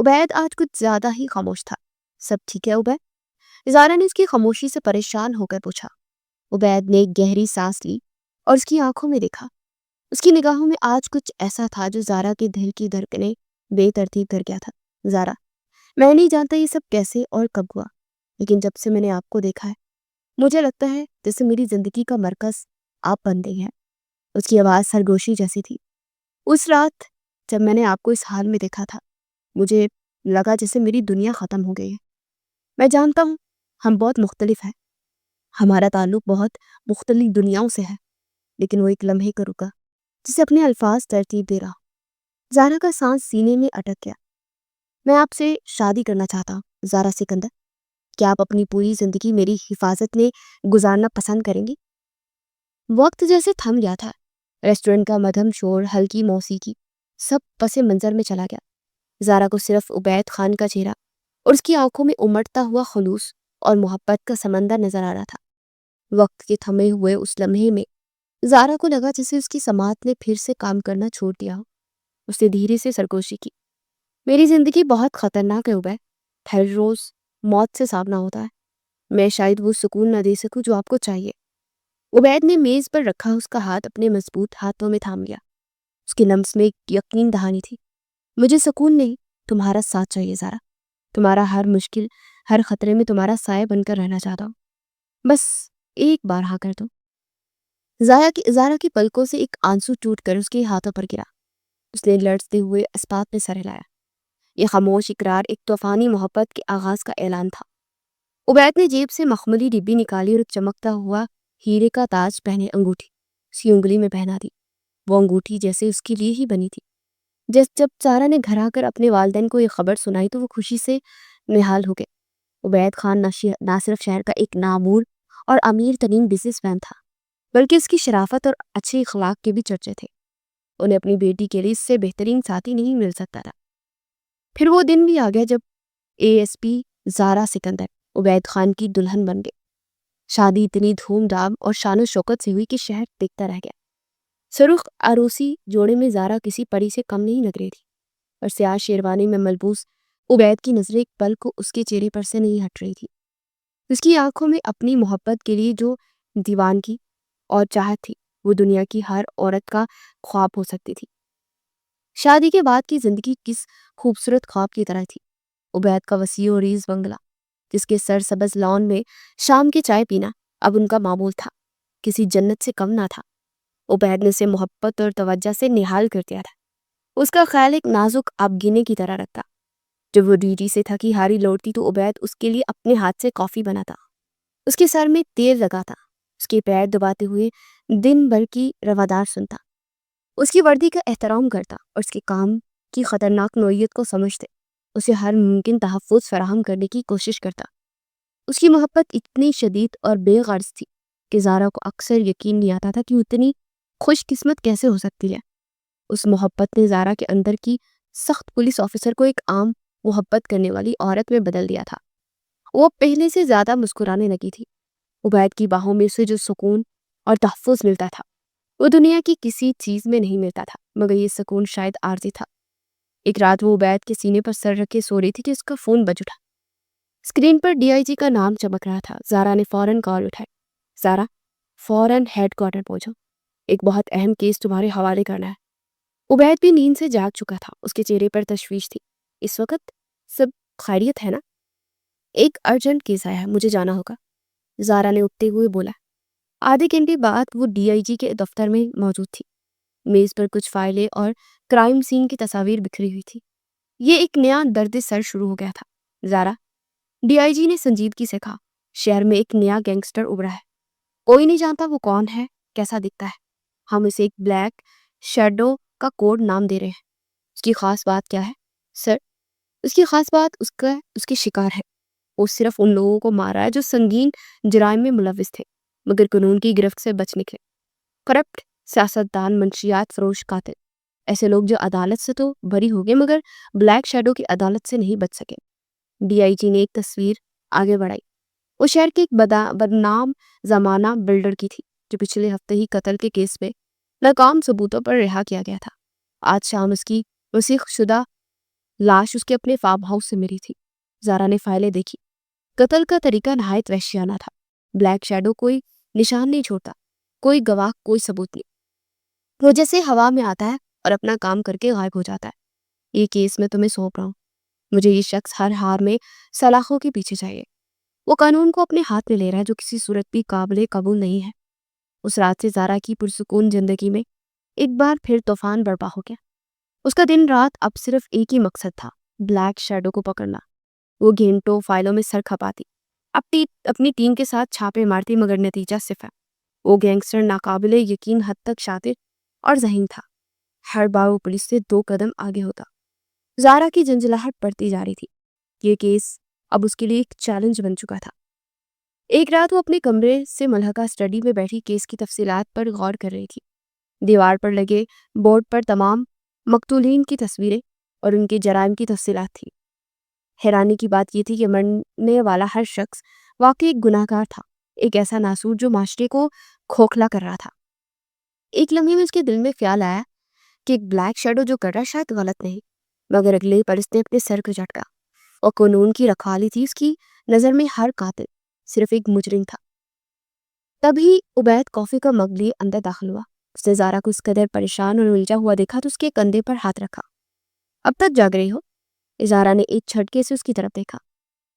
عبید آج کچھ زیادہ ہی خاموش تھا۔ سب ٹھیک ہے عبید؟ زارا نے اس کی خاموشی سے پریشان ہو کر پوچھا۔ عبید نے ایک گہری سانس لی اور اس کی آنکھوں میں دیکھا۔ اس کی نگاہوں میں آج کچھ ایسا تھا جو زارا کے دل کی دھڑکنیں بے ترتیب کر گیا تھا۔ زارا، میں نہیں جانتا یہ سب کیسے اور کب ہوا، لیکن جب سے میں نے آپ کو دیکھا ہے مجھے لگتا ہے جیسے میری زندگی کا مرکز آپ بن گئی ہیں۔ اس کی آواز سرگوشی جیسی تھی۔ اس رات جب میں نے آپ کو اس حال میں دیکھا تھا مجھے لگا جیسے میری دنیا ختم ہو گئی ہے۔ میں جانتا ہوں ہم بہت مختلف ہیں، ہمارا تعلق بہت مختلف دنیاؤں سے ہے، لیکن وہ ایک لمحے کا رکا جسے اپنے الفاظ ترتیب دے رہا۔ زارا کا سانس سینے میں اٹک گیا۔ میں آپ سے شادی کرنا چاہتا ہوں زارا سکندر، کیا آپ اپنی پوری زندگی میری حفاظت میں گزارنا پسند کریں گی؟ وقت جیسے تھم گیا تھا۔ ریسٹورنٹ کا مدھم شور، ہلکی موسیقی، سب پس منظر میں چلا گیا۔ زارا کو صرف عبید خان کا چہرہ اور اس کی آنکھوں میں امڑتا ہوا خلوص اور محبت کا سمندر نظر آ رہا تھا۔ وقت کے تھمے ہوئے اس لمحے میں زارا کو لگا جیسے اس کی سماعت نے پھر سے کام کرنا چھوڑ دیا ہو۔ اس نے دھیرے سے سرگوشی کی۔ میری زندگی بہت خطرناک ہے عبید، ہر روز موت سے سامنا ہوتا ہے، میں شاید وہ سکون نہ دے سکوں جو آپ کو چاہیے۔ عبید نے میز پر رکھا اس کا ہاتھ اپنے مضبوط ہاتھوں میں تھام لیا۔ اس کے لمس میں ایک یقین دہانی تھی۔ مجھے سکون نہیں، تمہارا ساتھ چاہیے زارا، تمہارا ہر مشکل، ہر خطرے میں تمہارا سایہ بن کر رہنا چاہتا ہوں، بس ایک بار ہاں کر دو۔ زارا کی پلکوں سے ایک آنسو ٹوٹ کر اس کے ہاتھوں پر گرا۔ اس نے لرزتے ہوئے اسباب میں سر ہلایا۔ یہ خاموش اقرار ایک طوفانی محبت کے آغاز کا اعلان تھا۔ عبید نے جیب سے مخملی ڈبی نکالی اور ایک چمکتا ہوا ہیرے کا تاج پہنے انگوٹھی اس کی انگلی میں پہنا دی۔ وہ انگوٹھی جیسے اس کے لیے ہی بنی تھی۔ جب زارا نے گھر آ کر اپنے والدین کو یہ خبر سنائی تو وہ خوشی سے نہال ہو گئے۔ عبید خان نہ صرف شہر کا ایک نامور اور امیر ترین بزنس مین تھا، بلکہ اس کی شرافت اور اچھے اخلاق کے بھی چرچے تھے۔ انہیں اپنی بیٹی کے لیے اس سے بہترین ساتھی نہیں مل سکتا تھا۔ پھر وہ دن بھی آ گیا جب ASP زارا سکندر عبید خان کی دلہن بن گئے۔ شادی اتنی دھوم دھام اور شان و شوکت سے ہوئی کہ شہر دیکھتا رہ گیا۔ سرخ عروسی جوڑے میں زارا کسی پری سے کم نہیں لگ رہی تھی، اور سیاہ شیروانی میں ملبوس عبید کی نظریں ایک پل کو اس کے چہرے پر سے نہیں ہٹ رہی تھی۔ اس کی آنکھوں میں اپنی محبت کے لیے جو دیوانگی اور چاہت تھی وہ دنیا کی ہر عورت کا خواب ہو سکتی تھی۔ شادی کے بعد کی زندگی کس خوبصورت خواب کی طرح تھی۔ عبید کا وسیع و عریض بنگلہ جس کے سرسبز لان میں شام کے چائے پینا اب ان کا معمول تھا، کسی جنت سے کم نہ تھا۔ عبید نے اسے محبت اور توجہ سے نہال کر دیا تھا۔ اس کا خیال ایک نازک آبگینے کی طرح رکھتا۔ جب وہ ڈیوٹی سے تھکی ہاری لوٹتی تو عبید اس کے لیے اپنے ہاتھ سے کافی بناتا، اس کے سر میں تیل لگاتا، اس کے پیر دباتے ہوئے دن بھر کی روادار سنتا، اس کی وردی کا احترام کرتا اور اس کے کام کی خطرناک نوعیت کو سمجھتے اسے ہر ممکن تحفظ فراہم کرنے کی کوشش کرتا۔ اس کی محبت اتنی شدید اور بے غرض تھی کہ زارا کو اکثر یقین نہیں آتا تھا کہ وہ اتنی خوش قسمت کیسے ہو سکتی ہے۔ اس محبت نے زارا کے اندر کی سخت پولیس آفیسر کو ایک عام محبت کرنے والی عورت میں بدل دیا تھا۔ وہ پہلے سے زیادہ مسکرانے لگی تھی۔ عبید کی باہوں میں اسے جو سکون اور تحفظ ملتا تھا وہ دنیا کی کسی چیز میں نہیں ملتا تھا، مگر یہ سکون شاید عارضی تھا۔ ایک رات وہ عبید کے سینے پر سر رکھے سو رہی تھی کہ اس کا فون بج اٹھا۔ اسکرین پر DIG کا نام چمک رہا تھا۔ زارا نے فوراً کال اٹھائی۔ زارا، فوراً ہیڈ کوارٹر پہنچو، ایک بہت اہم کیس تمہارے حوالے کرنا ہے۔ عبید بھی نیند سے جاگ چکا تھا، اس کے چہرے پر تشویش تھی۔ اس وقت سب خیریت ہے نا؟ ایک ارجنٹ کیس آیا ہے، مجھے جانا ہوگا، زارا نے اٹھتے ہوئے بولا۔ آدھے گھنٹے بعد وہ DIG کے دفتر میں موجود تھی۔ میز پر کچھ فائلیں اور کرائم سین کی تصاویر بکھری ہوئی تھی۔ یہ ایک نیا درد سر شروع ہو گیا تھا۔ زارا، DIG نے سنجیدگی سے کہا، شہر میں ایک نیا گینگسٹر ابھرا ہے، کوئی نہیں جانتا وہ کون ہے، کیسا دکھتا ہے۔ ہم اسے ایک بلیک شیڈو کا کوڈ نام دے رہے ہیں۔ اس کی خاص بات کیا ہے؟ سر، اس کی خاص بات اس کے شکار ہے۔ وہ صرف ان لوگوں کو مارا ہے جو سنگین جرائم میں ملوث تھے مگر قانون کی گرفت سے بچ نکلے۔ کرپٹ سیاستدان، منشیات فروش، قاتل، ایسے لوگ جو عدالت سے تو بری ہو گئے مگر بلیک شیڈو کی عدالت سے نہیں بچ سکے۔ DIG نے ایک تصویر آگے بڑھائی۔ وہ شہر کے ایک بدنام زمانہ بلڈر کی تھی جو پچھلے ہفتے ہی قتل کے کیس میں ناکام ثبوتوں پر رہا کیا گیا تھا۔ آج شام اس کی وثیق شدہ لاش اس کے اپنے فارم ہاؤس سے ملی تھی۔ زارا نے فائلیں دیکھی۔ قتل کا طریقہ نہایت وحشیانہ تھا۔ بلیک شیڈو کوئی نشان نہیں چھوڑتا، کوئی گواہ، کوئی ثبوت نہیں۔ وہ جیسے ہوا میں آتا ہے اور اپنا کام کر کے غائب ہو جاتا ہے۔ یہ کیس میں تمہیں سونپ رہا ہوں۔ مجھے یہ شخص ہر ہار میں سلاخوں کے پیچھے چاہیے۔ وہ قانون کو اپنے ہاتھ میں لے رہا ہے جو کسی صورت بھی قابل قبول نہیں ہے۔ اس رات سے زارا کی پرسکون زندگی میں ایک بار پھر طوفان برپا ہو گیا۔ اس کا دن رات اب صرف ایک ہی مقصد تھا، بلیک شیڈو کو پکڑنا۔ وہ گھنٹوں فائلوں میں سر کھپاتی، اپنی ٹیم کے ساتھ چھاپے مارتی، مگر نتیجہ صفر۔ وہ گینگسٹر ناقابل یقین حد تک شاطر اور ذہین تھا۔ ہر بار وہ پولیس سے 2 قدم آگے ہوتا۔ زارا کی جھنجھلاہٹ بڑھتی جا رہی تھی۔ یہ کیس اب اس کے لیے ایک چیلنج بن چکا تھا۔ ایک رات وہ اپنے کمرے سے ملحقہ اسٹڈی میں بیٹھی کیس کی تفصیلات پر غور کر رہی تھی۔ دیوار پر لگے بورڈ پر تمام مقتولین کی تصویریں اور ان کے جرائم کی تفصیلات تھی۔ حیرانی کی بات یہ تھی کہ مرنے والا ہر شخص واقعی ایک گناہ گار تھا، ایک ایسا ناسور جو معاشرے کو کھوکھلا کر رہا تھا۔ ایک لمحے میں اس کے دل میں خیال آیا کہ ایک بلیک شیڈو جو کر رہا شاید غلط نہیں، مگر اگلے پر اس نے اپنے سر کو جھٹکا۔ اور قانون کی رکھوالی تھی اس کی نظر میں ہر قاتل صرف ایک مجرم تھا۔ تبھی عبید کافی کا مگ لیے اندر داخل ہوا۔ اس نے زارا کو اس قدر پریشان اور الجھا ہوا دیکھا تو اس کے کندھے پر ہاتھ رکھا۔ اب تک جاگ رہی ہو؟ زارا نے ایک جھٹکے سے اس کی طرف دیکھا۔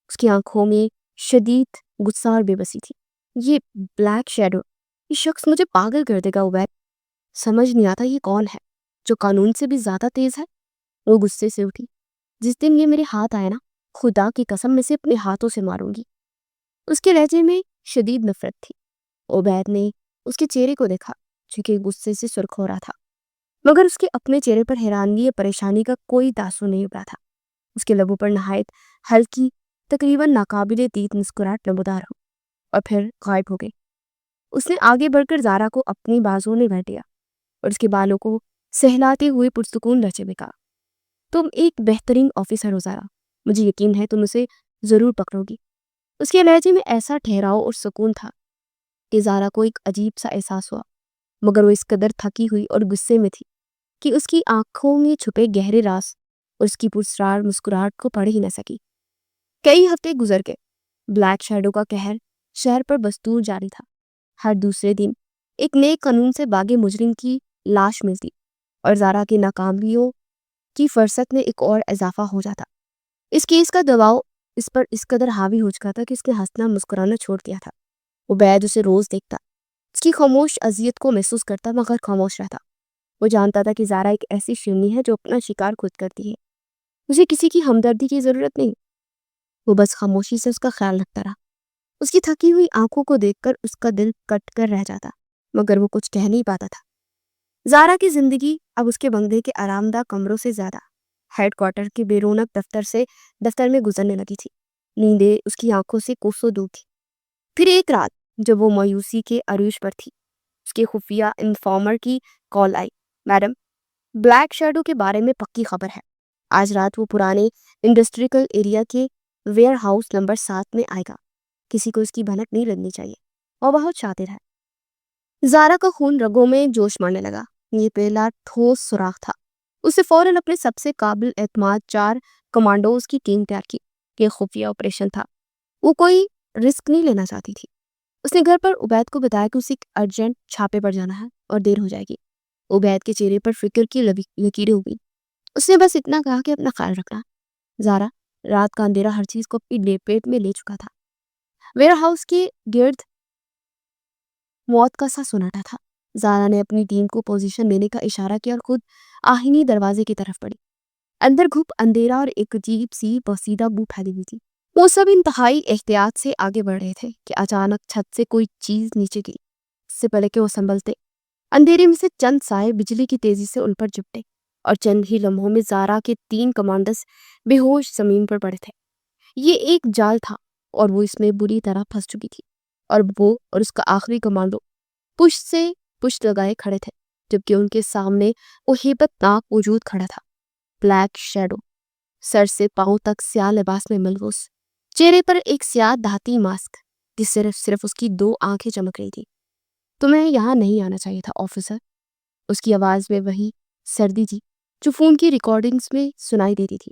اس کی آنکھوں میں شدید غصہ اور بے بسی تھی۔ یہ بلیک شیڈو، یہ شخص مجھے پاگل کر دے گا عبید۔ سمجھ نہیں آتا یہ کون ہے جو قانون سے بھی زیادہ تیز ہے۔ وہ غصے سے اٹھی۔ جس دن یہ میرے ہاتھ آئے نا، خدا کی قسم میں سے اپنے ہاتھوں سے ماروں گی۔ اس کے لہجے میں شدید نفرت تھی۔ عبید نے اس کے چہرے کو دیکھا جو کہ غصے سے سرخ ہو رہا تھا، مگر اس کے اپنے چہرے پر حیرانگی یا پریشانی کا کوئی تاثر نہیں ابھرا تھا۔ اس کے لبوں پر نہایت ہلکی، تقریباً ناقابل دید مسکراہٹ نمودار ہو اور پھر غائب ہو گئی۔ اس نے آگے بڑھ کر زارا کو اپنی بازوں نے بیٹھ دیا اور اس کے بالوں کو سہلاتے ہوئے پرسکون لہجے میں کہا، تم ایک بہترین آفیسر ہو زارا، مجھے یقین ہے تم اسے ضرور پکڑو گی۔ اس کے لہجے میں ایسا ٹھہراؤ اور سکون تھا کہ زارا کو ایک عجیب سا احساس ہوا، مگر وہ اس قدر تھکی ہوئی اور غصے میں تھی کہ اس کی آنکھوں میں چھپے گہرے راز اور اس کی پرسرار مسکراہٹ کو پڑھ ہی نہ سکی۔ کئی ہفتے گزر گئے۔ بلیک شیڈو کا قہر شہر پر بستور جاری تھا۔ ہر دوسرے دن ایک نئے قانون سے باغی مجرم کی لاش ملتی اور زارا کی ناکامیوں کی فرصت میں ایک اور اضافہ ہو جاتا۔ اس کیس کا دباؤ اس پر اس قدر حاوی ہو چکا تھا کہ اس کے ہنسنا مسکرانا چھوڑ دیا تھا۔ عبید اسے روز دیکھتا، اس کی خاموش اذیت کو محسوس کرتا مگر خاموش رہتا۔ وہ جانتا تھا کہ زارا ایک ایسی شیرنی ہے جو اپنا شکار خود کرتی ہے۔ اسے کسی کی ہمدردی کی ضرورت نہیں، وہ بس خاموشی سے اس کا خیال رکھتا رہا۔ اس کی تھکی ہوئی آنکھوں کو دیکھ کر اس کا دل کٹ کر رہ جاتا، مگر وہ کچھ کہہ نہیں پاتا تھا۔ زارا کی زندگی اب اس کے بنگلے کے آرام دہ کمروں سے زیادہ ہیڈ کوارٹر کے بے رونق دفتر میں گزرنے لگی تھی۔ نیندیں اس کی آنکھوں سے کوسوں دور تھی۔ پھر ایک رات جب وہ مایوسی کے عروج پر تھی، اس کے خفیہ انفارمر کی کال آئی، میڈم، بلیک شیڈو کے بارے میں پکی خبر ہے۔ آج رات وہ پرانے انڈسٹریل ایریا کے ویئر ہاؤس نمبر 7 میں آئے گا۔ کسی کو اس کی بھنک نہیں لگنی چاہیے، اور بہت شاطر ہے۔ زارا کا خون رگوں میں جوش مارنے لگا۔ یہ پہلا ٹھوس سراغ تھا۔ اسے فوراً اپنے سب سے قابل اعتماد 4 کمانڈوز کی ٹیم تیار کی۔ یہ خفیہ آپریشن تھا، وہ کوئی رسک نہیں لینا چاہتی تھی۔ اس نے گھر پر عبید کو بتایا کہ اسے ارجنٹ چھاپے پر جانا ہے اور دیر ہو جائے گی۔ عبید کے چہرے پر فکر کی لکیریں ہوئی۔ اس نے بس اتنا کہا کہ اپنا خیال رکھنا۔ زارا، رات کا اندھیرا ہر چیز کو اپنی لپیٹ میں لے چکا تھا۔ ویئر ہاؤس کے گرد موت کا سا سناٹا تھا۔ زارا نے اپنی ٹیم کو پوزیشن لینے کا اشارہ کیا اور خود آہنی دروازے کی طرف بڑھی۔ اندر گھپ اندھیرا اور ایک عجیب سی پوسیدہ بو پھیلی ہوئی تھی۔ وہ سب انتہائی احتیاط سے آگے بڑھ رہے تھے کہ اچانک چھت سے کوئی چیز نیچے گری۔ اس سے پہلے کہ وہ سنبھلتے، اندھیرے میں سے چند سائے بجلی کی تیزی سے ان پر جپٹے اور چند ہی لمحوں میں زارا کے 3 کمانڈرز بے ہوش زمین پر پڑے تھے۔ یہ ایک جال تھا اور وہ اس میں بری طرح پھنس چکی تھی، اور وہ اور اس کا آخری کمانڈو پشت سے پشت لگائے کھڑے تھے، جبکہ ان کے سامنے وہ ہیبت ناک وجود کھڑا تھا، بلیک شیڈو، سر سے پاؤں تک سیاہ لباس میں ملبوس، چہرے پر ایک سیاہ دھاتی ماسک جس سے صرف اس کی 2 آنکھیں چمک رہی تھی۔ تمہیں یہاں نہیں آنا چاہیے تھا آفیسر۔ اس کی آواز میں وہی سردی تھی جو فون کی ریکارڈنگز میں سنائی دیتی تھی۔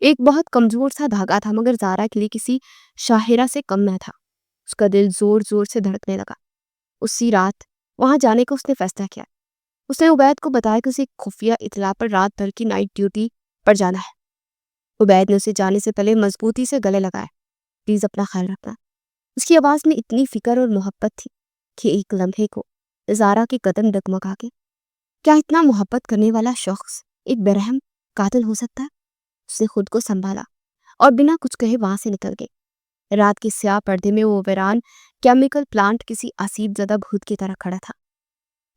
ایک بہت کمزور سا دھاگا تھا، مگر زارا کے لیے کسی شاہرہ سے کم نہ تھا۔ اس کا دل زور زور سے دھڑکنے لگا۔ اسی رات وہاں جانے کا اس نے فیصلہ کیا۔ اس نے عبید کو بتایا کہ اسے ایک خفیہ اطلاع پر رات بھر کی نائٹ ڈیوٹی پر جانا ہے۔ عبید نے اسے جانے سے پہلے مضبوطی سے گلے لگایا، پلیز اپنا خیال رکھنا۔ اس کی آواز میں اتنی فکر اور محبت تھی کہ ایک لمحے کو زارا کے قدم ڈگمگا گئے۔ کیا اتنا محبت کرنے والا شخص ایک برہم قاتل ہو سکتا ہے؟ اس نے خود کو سنبھالا اور بنا کچھ کہے وہاں سے نکل گئے۔ رات کے سیاہ پردے میں وہ ویران کیمیکل پلانٹ کسی آسیب زدہ بھوت کی طرح کھڑا تھا۔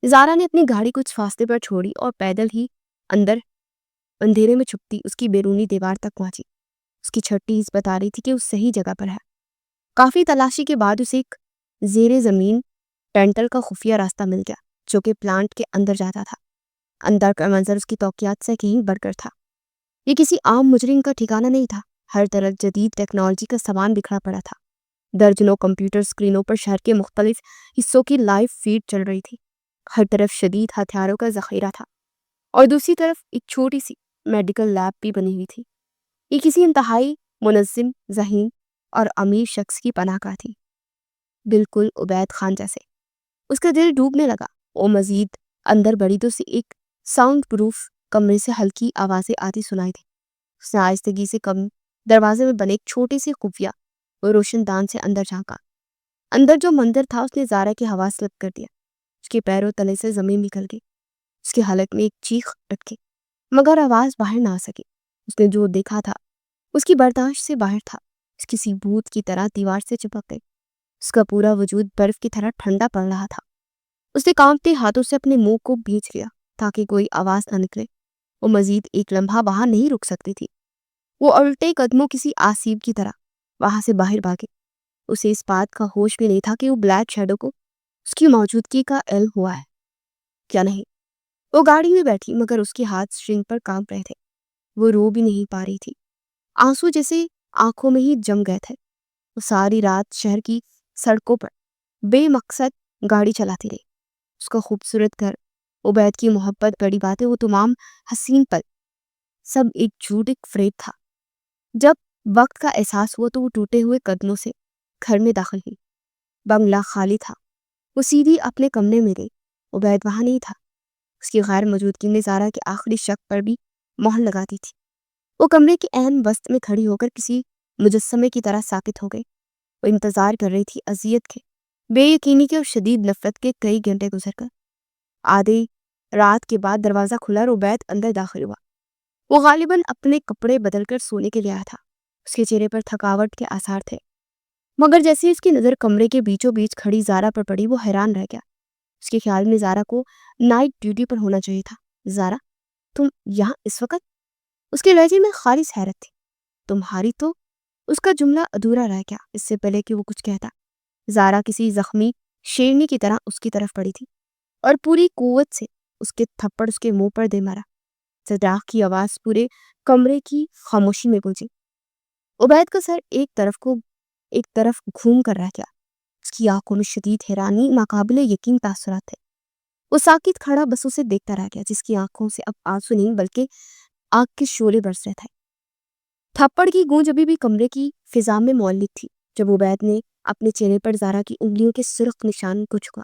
زارا نے اپنی گاڑی کچھ فاصلے پر چھوڑی اور پیدل ہی اندر اندھیرے میں چھپتی اس کی بیرونی دیوار تک پہنچی۔ اس کی چھٹی حس بتا رہی تھی کہ وہ صحیح جگہ پر ہے۔ کافی تلاشی کے بعد اسے ایک زیر زمین ٹینٹل کا خفیہ راستہ مل گیا جو کہ پلانٹ کے اندر جاتا تھا۔ اندر کا منظر اس کی توقعات سے کہیں بڑھ کر تھا۔ یہ کسی عام مجرم کا ٹھکانہ نہیں تھا۔ ہر طرف جدید ٹیکنالوجی کا سامان بکھرا پڑا تھا۔ درجنوں کمپیوٹر اسکرینوں پر شہر کے مختلف حصوں کی لائیو فیڈ چل رہی تھی۔ ہر طرف شدید ہتھیاروں کا ذخیرہ تھا اور دوسری طرف ایک چھوٹی سی میڈیکل لیب بھی بنی ہوئی تھی۔ یہ کسی انتہائی منظم، ذہین اور امیر شخص کی پناہ گاہ تھی، بالکل عبید خان جیسے۔ اس کا دل ڈوبنے لگا۔ وہ مزید اندر بڑھی تو اسے ایک ساؤنڈ پروف کمرے سے ہلکی آوازیں آتی سنائی تھی۔ اس نے آہستگی سے دروازے میں بنے ایک چھوٹے سے خفیہ روشن دان سے اندر جھانکا۔ اندر جو منظر تھا اس نے زارا کی حواس سلب کر دیا۔ اس کے پیروں تلے سے زمین نکل گئی۔ اس کی حلق میں ایک چیخ اٹکی مگر آواز باہر نہ آ سکی۔ اس نے جو دیکھا تھا اس کی برداشت سے باہر تھا۔ اس کسی بھوت کی طرح دیوار سے چپک گئی۔ اس کا پورا وجود برف کی طرح ٹھنڈا پڑ رہا تھا۔ اس نے کانپتے ہاتھوں سے اپنے منہ کو بھینچ لیا تاکہ کوئی آواز نہ نکلے۔ وہ مزید ایک لمحہ وہاں نہیں رک سکتی تھی۔ وہ الٹے قدموں کسی آسیب کی طرح وہاں سے باہر بھاگی۔ اسے اس بات کا ہوش بھی نہیں تھا کہ وہ بلیک شیڈو کو اس کی موجودگی کا علم ہوا ہے کیا نہیں۔ وہ گاڑی میں بیٹھی مگر اس کے ہاتھ اسٹرنگ پر کانپ رہے تھے۔ وہ رو بھی نہیں پا رہی تھی۔ آنسو جیسے آنکھوں میں ہی جم گئے تھے۔ وہ ساری رات شہر کی سڑکوں پر بے مقصد گاڑی چلاتی رہی۔ اس کا خوبصورت گھر، عبید کی محبت، بڑی باتیں، وہ تمام حسین پل سب ایک جھوٹ، ایک فریب تھا۔ جب وقت کا احساس ہوا تو وہ ٹوٹے ہوئے قدموں سے گھر میں داخل ہوئی۔ بنگلہ خالی تھا۔ وہ سیدھی اپنے کمرے میں گئی۔ عبید وہاں نہیں تھا۔ اس کی غیر موجودگی نے زارا کے آخری شک پر بھی مہر لگا دی تھی۔ وہ کمرے کے عین وسط میں کھڑی ہو کر کسی مجسمے کی طرح ساکت ہو گئی۔ وہ انتظار کر رہی تھی، اذیت کے، بے یقینی کے اور شدید نفرت کے کئی گھنٹے گزر کر آدھی رات کے بعد دروازہ کھلا اور عبید اندر داخل ہوا۔ وہ غالباً اپنے کپڑے بدل کر سونے کے لیے آیا تھا۔ اس کے چہرے پر تھکاوٹ کے آثار تھے، مگر جیسے اس کی نظر کمرے کے بیچوں بیچ کھڑی زارا پر پڑی وہ حیران رہ گیا۔ اس کے خیال میں زارا کو نائٹ ڈیوٹی پر ہونا چاہیے تھا۔ زارا، تم یہاں اس وقت؟ اس کے لہجے میں خالص حیرت تھی۔ تمہاری تو اس کا جملہ ادھورا رہ گیا۔ اس سے پہلے کہ وہ کچھ کہتا زارا کسی زخمی شیرنی کی طرح اس کی طرف پڑی تھی اور پوری قوت سے اس کے تھپڑ اس کے منہ پر دے مارا۔ صداخ کی آواز پورے کمرے کی خاموشی میں گونجی۔ عبید کا سر ایک طرف گھوم کر رہ گیا۔ اس کی آنکھوں میں شدید حیرانی، ناقابل یقین تاثرات تھے۔ وہ ساکت کھڑا بس اسے دیکھتا رہ گیا، جس کی آنکھوں سے اب آنسو نہیں بلکہ آگ کے شعلے برس رہے تھے۔ تھپڑ کی گونج ابھی بھی کمرے کی فضا میں معلق تھی جب عبید نے اپنے چہرے پر زارا کی انگلیوں کے سرخ نشان کو چھوا۔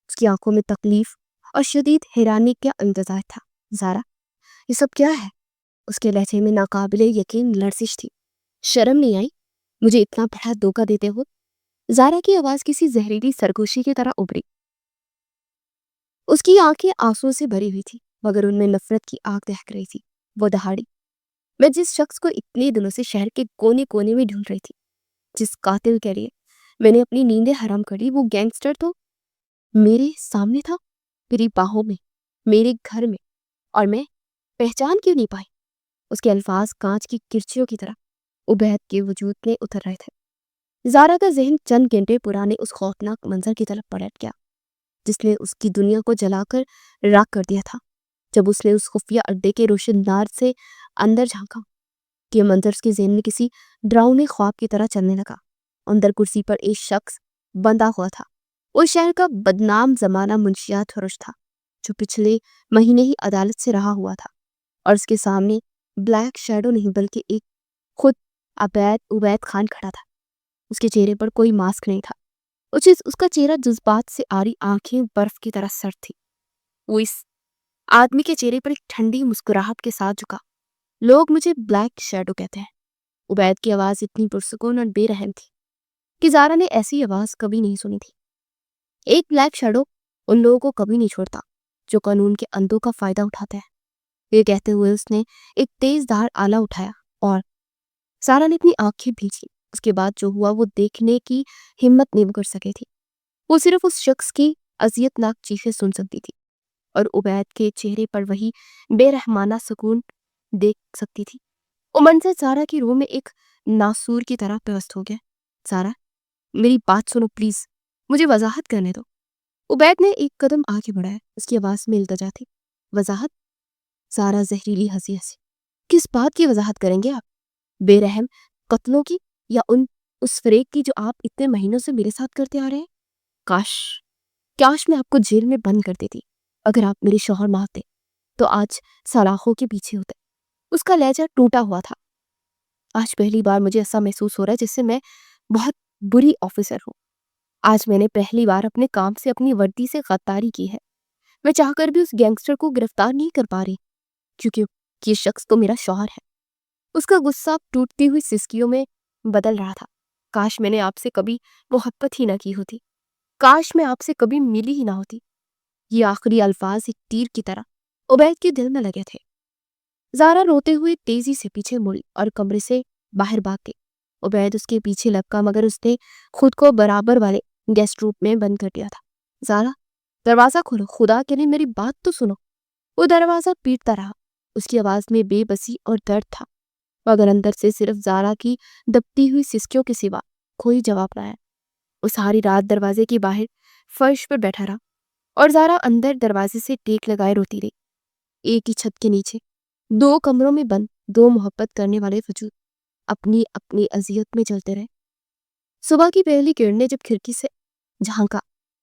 اس کی آنکھوں میں تکلیف اور شدید حیرانی کا امتزاج تھا۔ زارا، یہ سب کیا ہے؟ اس کے لہجے میں ناقابل یقین لرزش تھی۔ شرم نہیں آئی مجھے اتنا بڑا دھوکہ دیتے ہو؟ زارا کی آواز کسی زہریلی سرگوشی کی طرح ابھری۔ اس کی آنکھیں آنسو سے بھری ہوئی تھی مگر ان میں نفرت کی آگ دہک رہی تھی۔ وہ دہاڑی، میں جس شخص کو اتنے دنوں سے شہر کے کونے کونے میں ڈھونڈ رہی تھی، جس قاتل کے لیے میں نے اپنی نیندیں حرام کر لی، وہ گینگسٹر تو میرے سامنے تھا، میری باہوں میں، میرے گھر میں، اور میں پہچان کیوں نہیں پائی؟ اس کے الفاظ کانچ کی کرچیوں کی طرح عبید کے وجود میں اتر رہے تھے۔ زارا کا ذہن چند گھنٹے پرانے اس خوفناک منظر کی طرف پلٹ گیا جس نے اس کی دنیا کو جلا کر راکھ کر دیا تھا۔ جب اس نے اس خفیہ اڈے کے روشن دار سے اندر جھانکا کہ یہ منظر اس کے ذہن میں کسی ڈراؤنے خواب کی طرح چلنے لگا۔ اندر کرسی پر ایک شخص بندھا ہوا تھا۔ وہ شہر کا بدنام زمانہ منشیات فروش تھا جو پچھلے مہینے ہی عدالت سے رہا ہوا تھا، اور اس کے سامنے بلیک شیڈو نہیں بلکہ ایک خود عبید خان کھڑا تھا۔ اس کے چہرے پر کوئی ماسک نہیں تھا، اس کا چہرہ جذبات سے آری، آنکھیں برف کی طرح سرد تھی۔ وہ اس آدمی کے چہرے پر ایک ٹھنڈی مسکراہٹ کے ساتھ جھکا۔ لوگ مجھے بلیک شیڈو کہتے ہیں۔ عبید کی آواز اتنی پرسکون اور بے رحم تھی کہ زارا نے ایسی آواز کبھی نہیں سنی تھی۔ ایک بلیک شیڈو ان لوگوں کو کبھی نہیں چھوڑتا جو قانون کے اندوں کا فائدہ اٹھاتے ہیں۔ یہ کہتے ہوئے اس نے ایک تیز دھار آلہ اٹھایا اور زارا نے اپنی آنکھیں بھیجی۔ اس کے بعد جو ہوا وہ دیکھنے کی ہمت نہیں کر سکے تھی۔ وہ صرف اس شخص کی اذیت ناک چیخیں سن سکتی تھی اور عبید کے چہرے پر وہی بے رحمانہ سکون دیکھ سکتی تھی۔ وہ منظر زارا کی روح میں ایک ناسور کی طرح پیوست ہو گیا۔ زارا، میری بات سنو پلیز، مجھے وضاحت کرنے دو۔ عبید نے ایک قدم آگے بڑھایا۔ اس کی آواز میں التجا تھی۔ وضاحت؟ زارا زہریلی ہنسی ہنسی۔ کس بات کی وضاحت کریں گے آپ؟ بے رحم قتلوں کی یا اس فریب کی جو آپ اتنے مہینوں سے میرے ساتھ کرتے آ رہے ہیں؟ کاش میں آپ کو جیل میں بند کر دیتی۔ اگر آپ میرے شوہر مارتے تو آج سلاخوں کے پیچھے ہوتے۔ اس کا لہجہ ٹوٹا ہوا تھا۔ آج پہلی بار مجھے ایسا محسوس ہو رہا ہے جیسے میں بہت بری آفیسر ہوں۔ آج میں نے پہلی بار اپنے کام سے اپنی وردی سے غداری کی ہے۔ میں چاہ کر بھی اس گینگسٹر کو گرفتار نہیں کر پا رہی کیونکہ یہ شخص تو میرا شوہر ہے۔ اس کا غصہ ٹوٹتی ہوئی سسکیوں میں بدل رہا تھا۔ کاش میں نے آپ سے کبھی محبت ہی نہ کی ہوتی۔ کاش میں آپ سے کبھی ملی ہی نہ ہوتی۔ یہ آخری الفاظ ایک تیر کی طرح عبید کے دل میں لگے تھے۔ زارا روتے ہوئے تیزی سے پیچھے مڑی اور کمرے سے باہر بھاگ گئی۔ عبید اس کے پیچھے لپکا مگر اس نے خود کو برابر والے گیسٹ روم میں بند کر دیا تھا۔ زارا، دروازہ کھولو، خدا کے لیے میری بات تو سنو۔ وہ دروازہ پیٹتا رہا۔ اس کی آواز میں بے بسی اور درد تھا مگر اندر سے صرف زارا کی دبتی ہوئی سسکیوں کے سوا کوئی جواب نہ آیا۔ وہ ساری رات دروازے کے باہر فرش پر بیٹھا رہا اور زارا اندر دروازے سے ٹیک لگائے روتی رہی۔ ایک ہی چھت کے نیچے دو کمروں میں بند دو محبت کرنے والے وجود اپنی اپنی اذیت میں چلتے رہے۔ صبح کی پہلی کرنیں جب کھڑکی سے جھانکا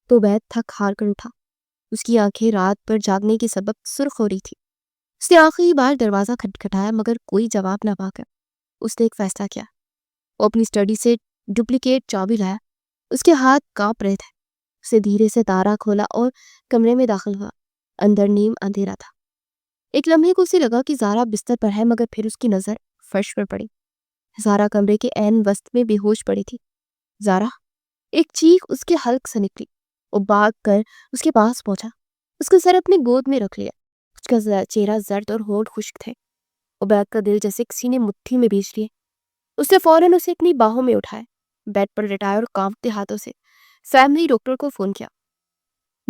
تو عبید تھک ہار کر اٹھا۔ اس کی آنکھیں رات پر جاگنے کے سبب سرخ ہو رہی تھی۔ اس نے آخری بار دروازہ کھٹکھٹایا مگر کوئی جواب نہ پا کر اس نے ایک فیصلہ کیا۔ وہ اپنی اسٹڈی سے ڈپلیکیٹ چابی لایا۔ اس کے ہاتھ کانپ رہے تھے۔ اسے دھیرے سے تالا کھولا اور کمرے میں داخل ہوا۔ اندر نیم اندھیرا تھا۔ ایک لمحے کو اسے لگا کہ زارا بستر پر ہے مگر پھر اس کی نظر فرش پر پڑی۔ زارا کمرے کے عین وسط میں بے ہوش پڑی تھی۔ زارا! ایک چیخ اس کے حلق سے نکلی۔ وہ بھاگ کر اس کے پاس پہنچا۔ اس کا سر اپنے گود میں رکھ لیا۔ اس کا چہرہ زرد اور ہونٹ خشک تھے۔ عبید کا دل جیسے کسی نے مٹھی میں بیچ لیے۔ اس نے فوراً اسے اپنی باہوں میں اٹھایا، بیڈ پر لٹایا اور کانپتے ہاتھوں سے فیملی ڈاکٹر کو فون کیا۔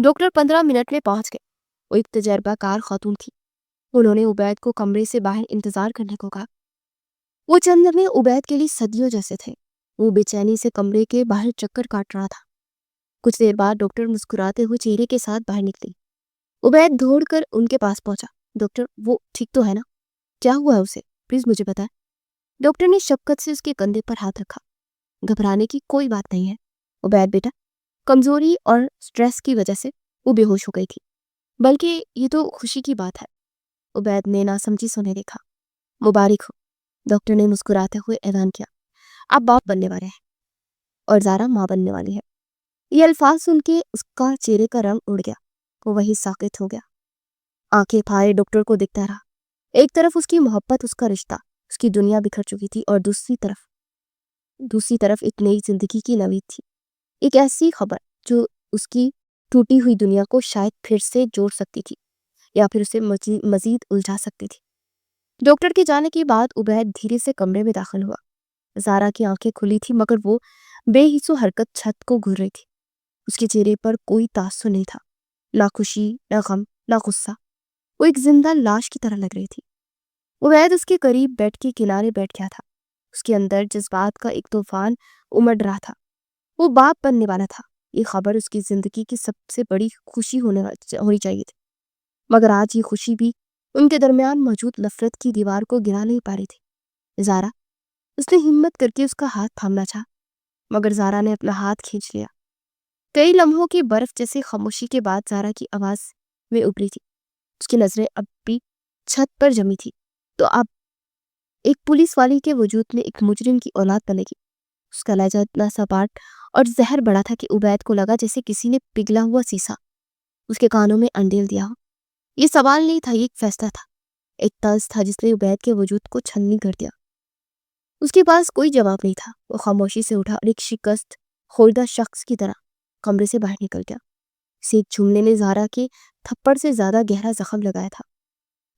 ڈاکٹر 15 منٹ میں پہنچ گئے۔ وہ ایک تجربہ کار خاتون تھی۔ انہوں نے عبید کو کمرے سے باہر انتظار کرنے کو کہا۔ وہ چند لمحے عبید کے لیے صدیوں جیسے تھے۔ وہ بے چینی سے کمرے کے باہر چکر کاٹ رہا تھا۔ کچھ دیر بعد ڈاکٹر مسکراتے ہوئے چہرے کے ساتھ باہر نکلی۔ عبید دوڑ کر ان کے پاس پہنچا۔ ڈاکٹر، وہ ٹھیک تو ہے نا؟ کیا ہوا ہے اسے؟ پلیز مجھے بتائیں۔ ڈاکٹر نے شفقت سے اس کے کندھے پر ہاتھ رکھا۔ گھبرانے کی کوئی بات نہیں ہے عبید بیٹا، کمزوری اور سٹریس کی وجہ سے وہ بے ہوش ہو گئی تھی، بلکہ یہ تو خوشی کی بات ہے۔ عبید نے ناسمجھی سنے دیکھا۔ مبارک ہو، ڈاکٹر نے مسکراتے ہوئے اعلان کیا۔ آپ باپ بننے والے ہیں اور زارا ماں بننے والی ہے۔ یہ الفاظ سن کے اس کا چہرے کا رنگ اڑ گیا۔ وہ وہی ساکت ہو گیا، آنکھیں پھاڑے ڈاکٹر کو دیکھتا رہا۔ ایک طرف اس کی محبت، اس کا رشتہ، اس کی دنیا بکھر چکی تھی اور دوسری طرف ایک نئی زندگی کی نوید تھی۔ ایک ایسی خبر جو اس کی ٹوٹی ہوئی دنیا کو شاید پھر سے جوڑ سکتی تھی یا پھر اسے مزید الجھا سکتی تھی۔ ڈاکٹر کے جانے کے بعد عبید دھیرے سے کمرے میں داخل ہوا۔ زارا کی آنکھیں کھلی تھی مگر وہ بے حس و حرکت چھت کو گھور رہی تھی۔ اس کے چہرے پر کوئی تاثر نہیں تھا، نہ خوشی، نہ غم، نہ غصہ۔ وہ ایک زندہ لاش کی طرح لگ رہی تھی۔ عبید اس کے قریب بیڈ کے کنارے بیٹھ گیا تھا۔ اس کے اندر جذبات کا ایک طوفان امڑ رہا تھا۔ وہ باپ بننے والا تھا۔ یہ خبر اس کی زندگی کی سب سے بڑی خوشی ہونی چاہیے تھی مگر آج یہ خوشی بھی ان کے درمیان موجود نفرت کی دیوار کو گرا نہیں پا رہی تھی۔ زارا! اس نے ہمت کر کے اس کا ہاتھ تھامنا چاہا مگر زارا نے اپنا ہاتھ کھینچ لیا۔ کئی لمحوں کی برف جیسے خاموشی کے بعد زارا کی آواز میں ابری تھی۔ اس کی نظریں اب بھی چھت پر جمی تھی۔ تو اب ایک پولیس والی کے وجود میں ایک مجرم کی اولاد بنے گی۔ اس کا لہجہ اتنا سپاٹ اور زہر بڑا تھا کہ عبید کو لگا جیسے کسی نے پگھلا ہوا سیسا اس کے کانوں میں انڈیل دیا ہو۔ یہ سوال نہیں تھا، یہ ایک فیصلہ تھا، ایک طرز تھا جس نے عبید کے وجود کو چھلنی کر دیا۔ اس کے پاس کوئی جواب نہیں تھا۔ وہ خاموشی سے اٹھا اور ایک شکست خوردہ شخص کی طرح کمرے سے باہر نکل گیا۔ اسے ایک جملے نے زارا کے تھپڑ سے زیادہ گہرا زخم لگایا تھا۔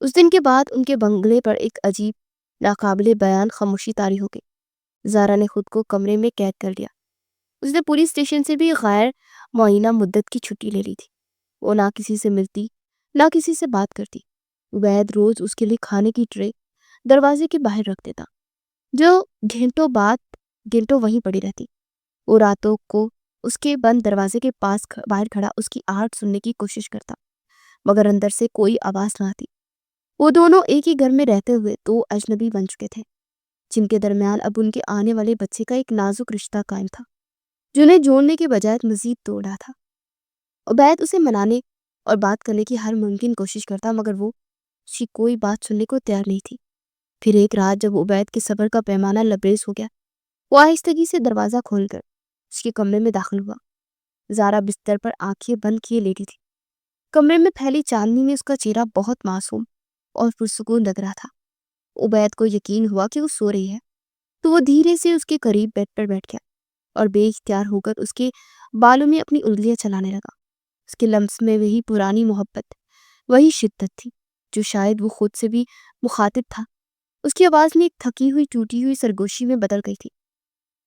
اس دن کے بعد ان کے بنگلے پر ایک عجیب ناقابل بیان خاموشی طاری ہو گئی۔ زارا نے خود کو کمرے میں قید کر لیا۔ اس نے پولیس اسٹیشن سے بھی غیر معینہ مدت کی چھٹی لے لی تھی۔ وہ نہ کسی سے ملتی نہ کسی سے بات کرتی۔ عبید روز اس کے لیے کھانے کی ٹرے دروازے کے باہر رکھ دیتا، جو گھنٹوں وہیں پڑی رہتی۔ وہ راتوں کو اس کے بند دروازے کے پاس باہر کھڑا اس کی آہٹ سننے کی کوشش کرتا، مگر اندر سے کوئی آواز نہ آتی۔ وہ دونوں ایک ہی گھر میں رہتے ہوئے دو اجنبی بن چکے تھے، جن کے درمیان اب ان کے آنے والے بچے کا ایک نازک رشتہ قائم تھا، جنہیں جوڑنے کے بجائے مزید توڑ رہا تھا۔ عبید اسے منانے اور بات کرنے کی ہر ممکن کوشش کرتا، مگر وہ اس کی کوئی بات سننے کو تیار نہیں تھی۔ پھر ایک رات جب عبید کے صبر کا پیمانہ لبریز ہو گیا، وہ آہستگی سے دروازہ کھول کر اس کے کمرے میں داخل ہوا۔ زارا بستر پر آنکھیں بند کیے لیٹی تھی۔ کمرے میں پھیلی چاندنی میں اس کا چہرہ بہت معصوم اور پرسکون لگ رہا تھا۔ عبید کو یقین ہوا کہ وہ سو رہی ہے، تو وہ دھیرے سے اس کے قریب بیڈ پر بیٹھ گیا اور بے اختیار ہو کر اس کے بالوں میں اپنی انگلیاں چلانے لگا۔ اس کے لمس میں وہی پرانی محبت، وہی شدت تھی جو شاید وہ خود سے بھی مخاطب تھا۔ اس کی آواز میں ایک تھکی ہوئی ٹوٹی ہوئی سرگوشی میں بدل گئی تھی۔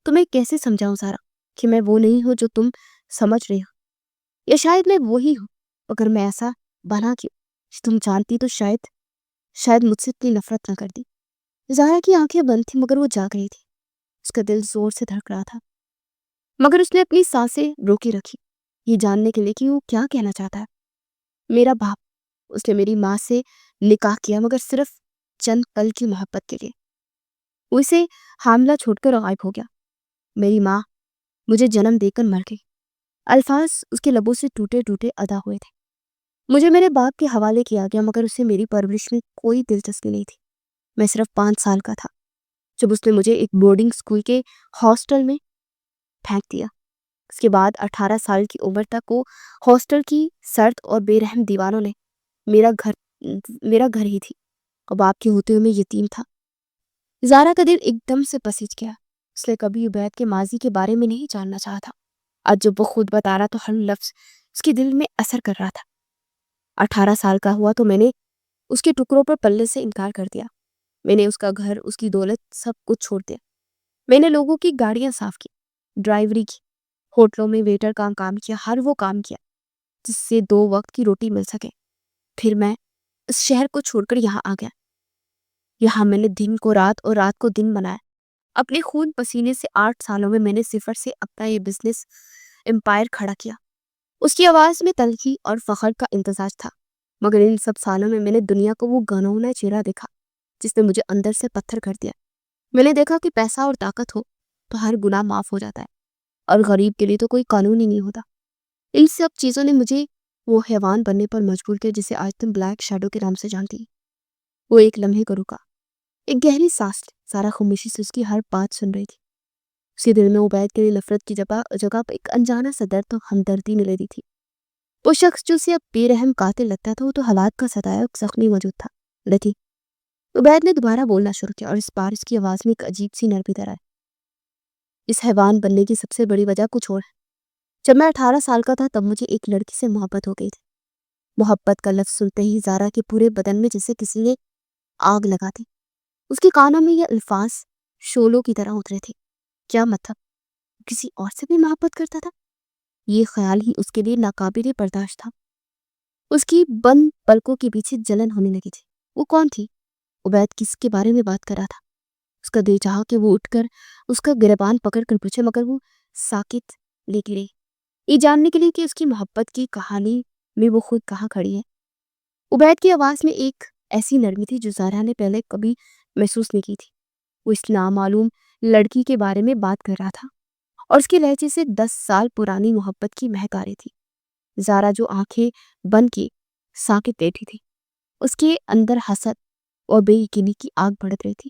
تمہیں کیسے سمجھاؤں زارا کہ میں وہ نہیں ہوں جو تم سمجھ رہے ہو، یا شاید میں وہی ہوں، اگر میں ایسا بنا کیوں؟ تم جانتی تو شاید مجھ سے اتنی نفرت نہ کرتی۔ زارا کی آنکھیں بند تھی مگر وہ جاگ رہی تھی۔ اس کا دل زور سے دھڑک رہا تھا، مگر اس نے اپنی سانسیں روکی رکھی، یہ جاننے کے لیے کہ وہ کیا کہنا چاہتا ہے۔ میرا باپ، اس نے میری ماں سے نکاح کیا مگر صرف چند پل کی محبت کے لیے۔ وہ اسے حاملہ چھوڑ کر غائب ہو گیا۔ میری ماں مجھے جنم دے کر مر گئی۔ الفاظ اس کے لبوں سے ٹوٹے ٹوٹے ادا ہوئے تھے۔ مجھے میرے باپ کے حوالے کیا گیا مگر اسے میری پرورش میں کوئی دلچسپی نہیں تھی۔ میں صرف 5 سال کا تھا جب اس نے مجھے ایک بورڈنگ اسکول کے ہاسٹل میں پھینک دیا۔ اس کے بعد 18 سال کی عمر تک وہ ہاسٹل کی سرد اور بے رحم دیواروں نے میرا گھر ہی تھی۔ اور باپ کے ہوتے ہوئے میں یتیم تھا۔ زارا کا دل ایک دم سے پسج گیا۔ اس نے کبھی عبید کے ماضی کے بارے میں نہیں جاننا چاہا تھا۔ آج جب وہ خود بتا رہا تو ہر لفظ اس کے دل میں اثر کر رہا تھا۔ 18 سال کا ہوا تو میں نے اس کے ٹکڑوں پر پلنے سے انکار کر دیا۔ میں نے اس کا گھر، اس کی دولت، سب کچھ چھوڑ دیا۔ میں نے لوگوں کی گاڑیاں صاف کی، ڈرائیوری کی، ہوٹلوں میں ویٹر کا کام کیا، ہر وہ کام کیا جس سے 2 وقت کی روٹی مل سکے۔ پھر میں اس شہر کو چھوڑ کر یہاں آ گیا۔ یہاں میں نے دن کو رات اور رات کو دن بنایا۔ اپنے خون پسینے سے 8 سالوں میں نے صفر سے اپنا یہ بزنس امپائر کھڑا کیا۔ اس کی آواز میں تلخی اور فخر کا امتزاج تھا، مگر ان سب سالوں میں نے دنیا کو وہ گھنونا چہرہ دیکھا جس نے مجھے اندر سے پتھر کر دیا۔ میں نے دیکھا کہ پیسہ اور طاقت ہو تو ہر گناہ معاف ہو جاتا ہے، اور غریب کے لیے تو کوئی قانون ہی نہیں ہوتا۔ ان سب چیزوں نے مجھے وہ حیوان بننے پر مجبور کیا جسے آج تم بلیک شیڈو کے نام سے جانتی۔ وہ ایک لمحے کو رکا، ایک گہری سانس لی۔ سارا خاموشی سے اس کی ہر بات سن رہی تھی۔ اسی دل میں عبید کے لیے نفرت کی جگہ پر ایک انجانا سا درد اور ہمدردی مل رہی تھی۔ وہ شخص جو اسے اب بے رحم قاتل لگتا تھا، وہ تو حالات کا ستایا زخمی موجود تھا۔ لتی، عبید نے دوبارہ بولنا شروع کیا، اور اس بار اس کی آواز میں ایک عجیب سی نرمی در آئی۔ اس حیوان بننے کی سب سے بڑی وجہ کچھ اور ہے۔ جب میں 18 سال کا تھا تب مجھے ایک لڑکی سے محبت ہو گئی تھی۔ محبت کا لفظ سنتے ہی زارا کے پورے بدن میں جیسے کسی نے آگ لگا دی۔ اس کے کانوں میں یہ الفاظ شولوں کی طرح اترے تھے۔ کیا مطلب؟ کسی اور سے بھی محبت کرتا تھا؟ یہ خیال ہی اس کے لیے ناقابل برداشت تھا۔ اس کی بند پلکوں کے پیچھے جلن ہونے لگی تھی۔ وہ کون تھی؟ عبید کس کے بارے میں بات کر رہا تھا؟ اس کا دل چاہا کہ وہ اٹھ کر اس کا گریبان پکڑ کر پوچھے، مگر وہ ساکت لیٹی رہی، یہ جاننے کے لیے کہ اس کی محبت کی کہانی میں وہ خود کہاں کھڑی ہے۔ عبید کی آواز میں ایک ایسی نرمی تھی جو زارا نے پہلے کبھی محسوس نہیں کی تھی۔ وہ اس نامعلوم لڑکی کے بارے میں بات کر رہا تھا، اور اس کے لہجے سے 10 سال پرانی محبت کی مہک آ رہی تھی۔ زارا جو آنکھیں بند کی ساکت بیٹھی تھی، اس کے اندر حسد اور بے یقینی کی آگ بھڑک رہی تھی۔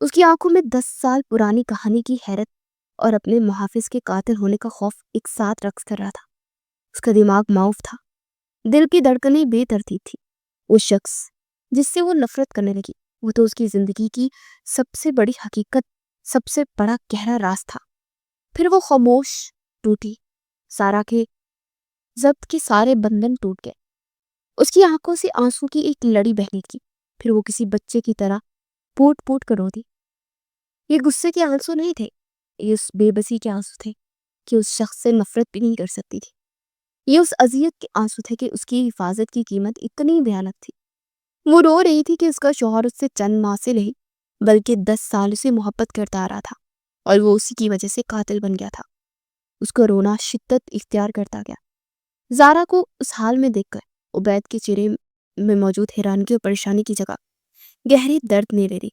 اس کی آنکھوں میں 10 سال پرانی کہانی کی حیرت اور اپنے محافظ کے قاتل ہونے کا خوف ایک ساتھ رقص کر رہا تھا۔ اس کا دماغ معاف تھا، دل کی دھڑکنیں بے ترتیب تھی۔ وہ شخص جس سے وہ نفرت کرنے لگی، وہ تو اس کی زندگی کی سب سے بڑی حقیقت، سب سے بڑا گہرا راز تھا۔ پھر وہ خاموش ٹوٹی، سارا کے ضبط کے سارے بندھن ٹوٹ گئے، اس کی آنکھوں سے آنسو کی ایک لڑی بہنے لگی۔ پھر وہ کسی بچے کی طرح پوٹ پوٹ کر رو دی۔ یہ غصے کے آنسو نہیں تھے، یہ اس بے بسی کے آنسو تھے کہ اس شخص سے نفرت بھی نہیں کر سکتی تھی۔ یہ اس اذیت کے آنسو تھے کہ اس کی حفاظت کی قیمت اتنی بھیانک تھی۔ وہ رو رہی تھی کہ اس کا شوہر اس سے چند ماہ سے نہیں بلکہ 10 سال سے محبت کرتا آ رہا تھا اور وہ اسی کی وجہ سے قاتل بن گیا تھا۔ اس کا رونا شدت اختیار کرتا گیا۔ زارا کو اس حال میں دیکھ کر عبید کے چہرے میں موجود حیرانگی اور پریشانی کی جگہ گہری درد نے لے لی۔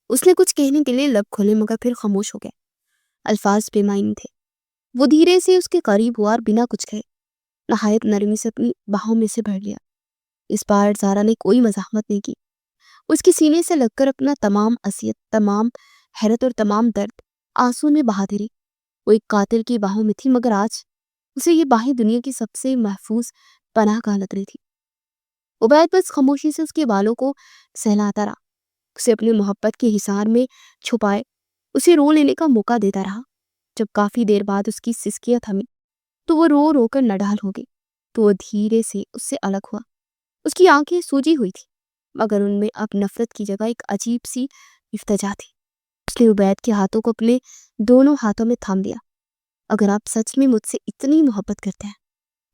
اس نے کچھ کہنے کے لیے لب کھولے مگر پھر خاموش ہو گیا۔ الفاظ بے معنی تھے۔ وہ دھیرے سے اس کے قریب ہوا اور بنا کچھ کہے نہایت نرمی سے اپنی باہوں میں سے بھر لیا۔ اس بار زارا نے کوئی مزاحمت نہیں کی، اس کے سینے سے لگ کر اپنا تمام اذیت، تمام حیرت اور تمام درد آنسو میں بہا دے رہی۔ وہ ایک قاتل کی باہوں میں تھی مگر آج اسے یہ باہیں دنیا کی سب سے محفوظ پناہ گاہ لگ رہی تھی۔ عبید بس خاموشی سے اس کے بالوں کو سہلاتا رہا، اسے اپنی محبت کے حصار میں چھپائے اسے رو لینے کا موقع دیتا رہا۔ جب کافی دیر بعد اس کی سسکیاں تھمی تو وہ رو رو کر نڈال ہو گئی، تو وہ دھیرے سے اس سے الگ ہوا۔ اس کی آنکھیں سوجی ہوئی تھی مگر ان میں اب نفرت کی جگہ ایک عجیب سی افتجا تھی۔ اس نے عبید کے ہاتھوں کو اپنے دونوں ہاتھوں میں تھام لیا۔ اگر آپ سچ میں مجھ سے اتنی محبت کرتے ہیں،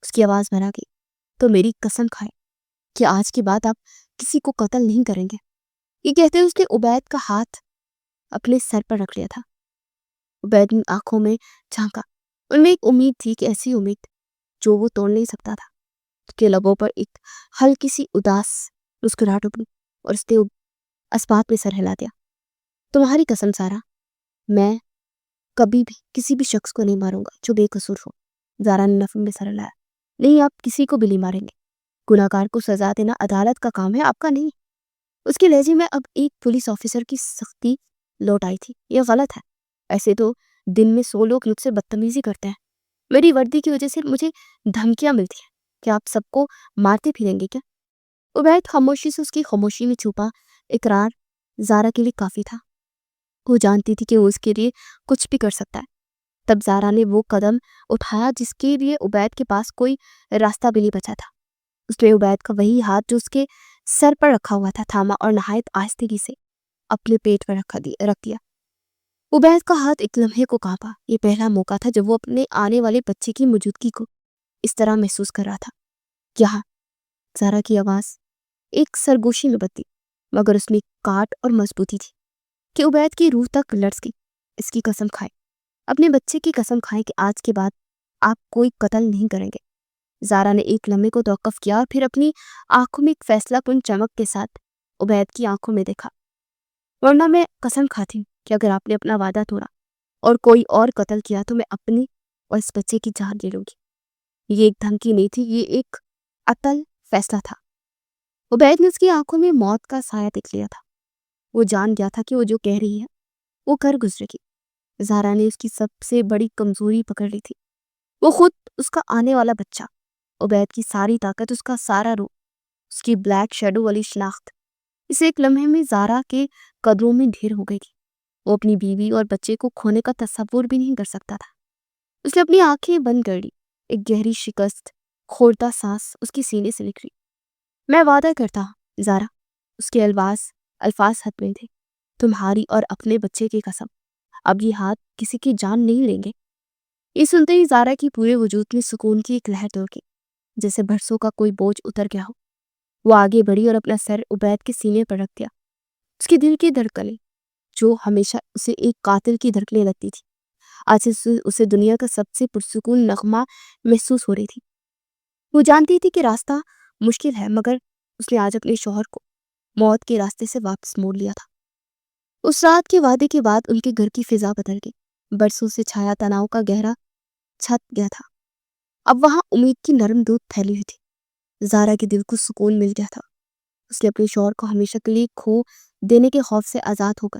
اس کی آواز بھرا گئی، تو میری قسم کھائے کہ آج کے بعد آپ کسی کو قتل نہیں کریں گے۔ یہ کہتے اس نے عبید کا ہاتھ اپنے سر پر رکھ لیا تھا۔ عبید نے آنکھوں میں جھانکا، ان میں ایک امید تھی کہ ایسی امید جو وہ توڑ نہیں سکتا تھا۔ اس کے لبوں پر ایک ہلکی سی اداس مسکراہٹ ابھری اور اس نے اسبات میں سر ہلا دیا۔ تمہاری قسم سارا، میں کبھی بھی کسی بھی شخص کو نہیں ماروں گا جو بے قصور ہو۔ زارا نے نفرت میں سر ہلایا۔ نہیں، آپ کسی کو بھی نہیں ماریں گے، گناہ گار کو سزا دینا عدالت کا کام ہے، آپ کا نہیں۔ اس کے لہجے میں اب ایک پولیس آفیسر کی سختی لوٹ آئی تھی۔ یہ غلط ہے، ایسے تو دن میں 100 لوگ مجھ سے بدتمیزی کرتے ہیں، میری وردی کی وجہ سے مجھے دھمکیاں ملتی ہیں، کہ آپ سب کو مارتے پھریں گے کیا؟ عبید خاموشی سے اس کی خاموشی میں چھپا اقرار زارا کے لیے کافی تھا۔ وہ جانتی تھی کہ وہ اس کے لیے کچھ بھی کر سکتا ہے۔ تب زارا نے وہ قدم اٹھایا جس کے لیے عبید کے پاس کوئی راستہ بھی نہیں بچا تھا۔ اس نے عبید کا وہی ہاتھ جو اس کے سر پر رکھا ہوا تھا تھاما اور نہایت آہستگی سے اپنے پیٹ پر رکھ دیا۔ عبید کا ہاتھ ایک لمحے کو کانپا۔ یہ پہلا موقع تھا جب وہ اپنے آنے والے بچے کی موجودگی کو اس طرح محسوس کر رہا تھا۔ یہاں زارا کی آواز ایک سرگوشی میں بدلی مگر اس میں کاٹ اور مضبوطی تھی کہ عبید کی روح تک لرز گئی۔ اس کی قسم کھائے، اپنے بچے کی قسم کھائے کہ آج کے بعد آپ کوئی قتل نہیں کریں گے۔ زارا نے ایک لمحے کو توقف کیا اور پھر اپنی آنکھوں میں ایک فیصلہ کن چمک کے ساتھ عبید کی آنکھوں میں دیکھا۔ ورنہ میں قسم کھاتی ہوں کہ اگر آپ نے اپنا وعدہ توڑا اور کوئی اور قتل کیا تو میں اپنی اور اس بچے کی جان لے لوں گی۔ یہ ایک دھمکی نہیں تھی، یہ ایک عطل فیصلہ تھا۔ عبید نے اس کی آنکھوں میں موت کا سایہ دیکھ لیا تھا۔ وہ جان گیا تھا کہ وہ جو کہہ رہی ہے وہ کر گزرے گی۔ زارا نے اس کی سب سے بڑی کمزوری پکڑ لی تھی، وہ خود اس کا آنے والا بچہ۔ عبید کی ساری طاقت، اس کا سارا روح، اس کی بلیک شیڈو والی شناخت اس ایک لمحے میں زارا کے قدموں میں ڈھیر ہو گئی تھی۔ وہ اپنی بیوی اور بچے کو کھونے کا تصور بھی نہیں کر سکتا تھا۔ اس نے اپنی آنکھیں بند کر لی، ایک گہری شکست کھولتا سانس اس کی سینے سے نکلی۔ میں وعدہ کرتا ہوں زارا، اس کے الفاظ حد میں تھے، تمہاری اور اپنے بچے کی قسم، اب یہ ہاتھ کسی کی جان نہیں لیں گے۔ یہ سنتے ہی زارا کی پورے وجود میں سکون کی ایک لہر دوڑ گئی، جیسے برسوں کا کوئی بوجھ اتر گیا ہو۔ وہ آگے بڑھی اور اپنا سر عبید کے سینے پر رکھ دیا۔ اس کے دل کی دھڑکنیں جو ہمیشہ اسے ایک قاتل کی دھڑکنیں لگتی تھی، آج اسے دنیا کا سب سے پرسکون نغمہ محسوس ہو رہی تھی۔ وہ جانتی تھی کہ راستہ مشکل ہے مگر اس نے آج اپنے شوہر کو موت کے راستے سے واپس موڑ لیا تھا۔ اس رات کے وعدے کے بعد ان کے گھر کی فضا بدل گئی۔ برسوں سے چھایا تناؤ کا گہرا چھت گیا تھا، اب وہاں امید کی نرم دودھ پھیلی ہوئی تھی۔ زارا کے دل کو سکون مل گیا تھا۔ اس نے اپنے شوہر کو ہمیشہ کے لیے کھو دینے کے خوف سے آزاد ہو کر